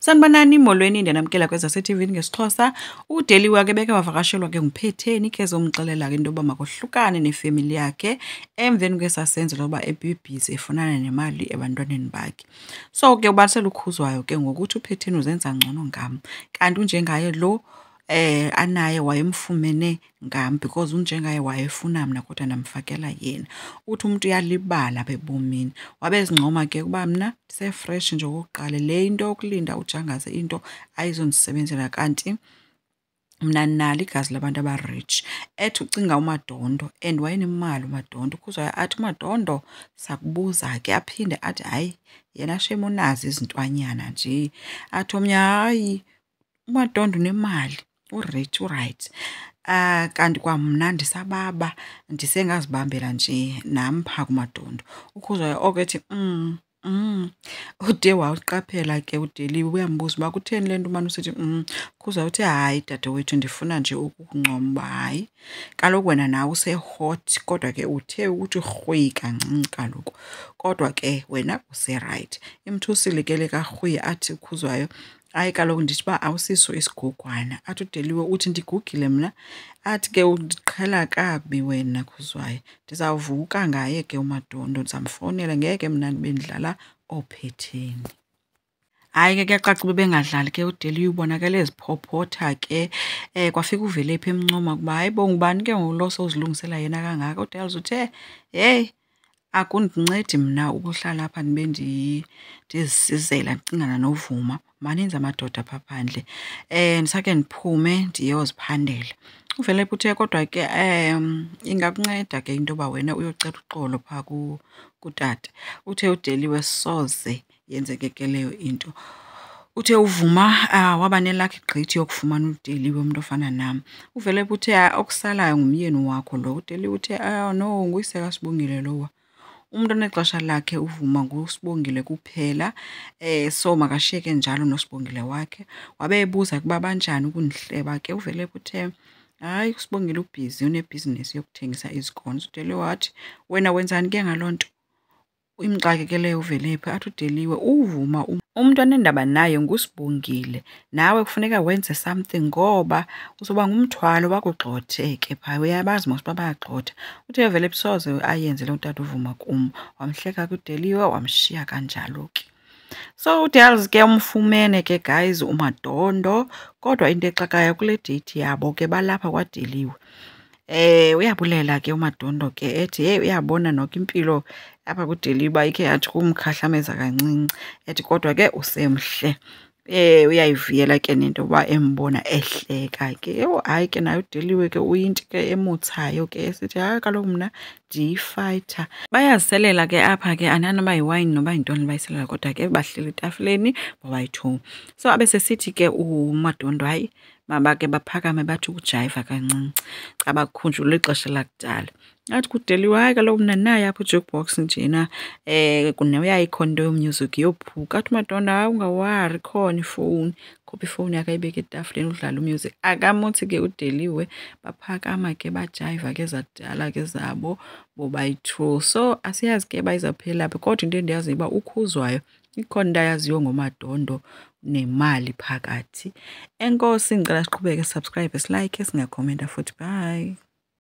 Sanibonani molweni ndiyanamkela kwezaseTV ngesiXhosa. UDeliwe ke beke wavakashelwa ke nguPhetheni ke ezomxelela ke into yoba makohlukane nefemeli yakhe emveni kwesasenzo loba ebhizi efunana nemali ebantwaneni bakhe. So ke ubalisela ukhuzwayo ke ngokuthi uPhetheni uzenza ngcono ngam, kanti unjengaye lo anaye wayemfumene ngam because unjengaye wayefuna mna kodwa ndamfakela yena. Uthi umuntu uyalibala apha ebomini. Wabezincoma ke ukuba mna ndisefresh nje okokuqala, le into yokulinda ujangaze into ayizondisebenzela, kanti mna nalo igazi labantu abarich. Ethi ucinga uMadondo and wayenemali uMadondo. Ukhuzwayo athi uMadondo sakubuza ke, aphinde athi hayi yena shem unazi izintwanyana nje. Athi omnye hayi uMadondo unemali, urich, uright. Kanti kwamna ndisababa ndisengazibambela nje nam phaa kuMadondo. Ukhuzwayo oko ethi ude wawuqaphela ke uDeliwe, uyambuza uba kutheni le nto umane usithi Ukhuzwayo uthi hayi dadewethu ndifuna nje ukukuncoma uba hayi kaloku wena nawe usehot kodwa ke uthe ukuthi rhwi kancinci kaloku, kodwa ke wena userayithi. Imthusile ke le karhwi athi Ukhuzwayo hayi kaloku ndithi uba awusiso isigogwana. Athi uDeliwe uthi ndigugile mna? Athi ke undiqhela kakubi wena Khuzwayo, ndizawuvuka ngaye ke uMadondo ndizamfowunela, ngeke mna ndibe ndidlala ooPhetheni. Hayi ke kuyacaca uba bengadlali ke uDeliwe, ubonakele eziphophotha ke. Kwafika uVelaphi emncoma ukuba hayi bo ngubani ke ngulo sowuzilungisela yena kangaka. uDeliwe uthe heyi akundincedi mna ukuhlala apha ndibe ndizisizela ndicingana noVuma, maninzi amadoda apha phandle, ndisakhe ndiphume ndiyoziphandela. UVelaphi uthe kodwa ke ingakunceda ke into yoba wena uyocela uxolo phaa kutata. Uthe uDeliwe soze yenzeke ke leyo into. Uthe uVuma waba nelakhi gqithi yokufumana uDeliwe umntu ofana nam. UVelaphi uthe okusalayo ngumyeni wakho lo. uDeliwe uthe no, nguyise kaSibongile lowa. Umuntu onexesha lakhe uVuma nguSibongile kuphela, so makashiyeke njalo noSibongile wakhe. Wabe ebuza ukuba banjani ukundihleba ke. UVelaphi uthe hayi uSibongile ubhizi, unebhizinesi yokuthengisa izikonzo. uDeliwe wathi wena wenzani ke ngaloo nto? Imxakekeleyo uVelaphi athi uDeliwe uVuma umntu anendaba naye nguSibongile, nawe kufuneka wenze something ngoba uzoba ngumthwalo bakugxothe ke phaa, uyabazi mos uba bayagxotha. Uthe uVelaphi soze ayenze loo tata uVuma kum, wamhleka kuDeliwe wamshiya kanjalo ke. So uDells ke umfumene ke guys uMadondo, kodwa into exakayo kule date yabo ke balapha kwaDeliwe. Uyabulela ke uMadondo ke ethi hey uyabona noko impilo apha kuDeliwe uba ikhe yathi kumkhahlameza kancinci, ethi kodwa ke usemhle. Uyayivuyela ke nento yoba embona ehleka ke. Yho hayi ke naye uDeliwe ke uyinto ke emutsayo ke esithi hayi kaloku mna ndiyifayitha. Bayaziselela ke apha ke andani noba yiwayini noba yintoni bayiselela, kodwa ke bahleli etafileni bobayi-2. So abesesithi ke uMadondo hayi mabake baphakame bathi ukujayiva kancinci xa bakhunjulwa ixesha lakudala. Athi kuDeliwe hayi kaloku mna naye apha ujukebox njena uyayikho into yomusic yophuka. Athi uMadondo hayi ungawari khona ifowuni, khupha ifowuni yakhe ayibeke etafileni udlala umusic. Akamuthi ke uDeliwe baphakama ke bajayiva ke zadala ke zabo bobayi-2. So asiyazi ke bayizawuphela phi, kodwa into endiyaziyo uba Ukhuzwayo ikhona into ayaziyo ngoMadondo nemali phakathi. Enkosi, ngicela siqhubeke, subscribe, silike, singakhomenta futhi. Bye.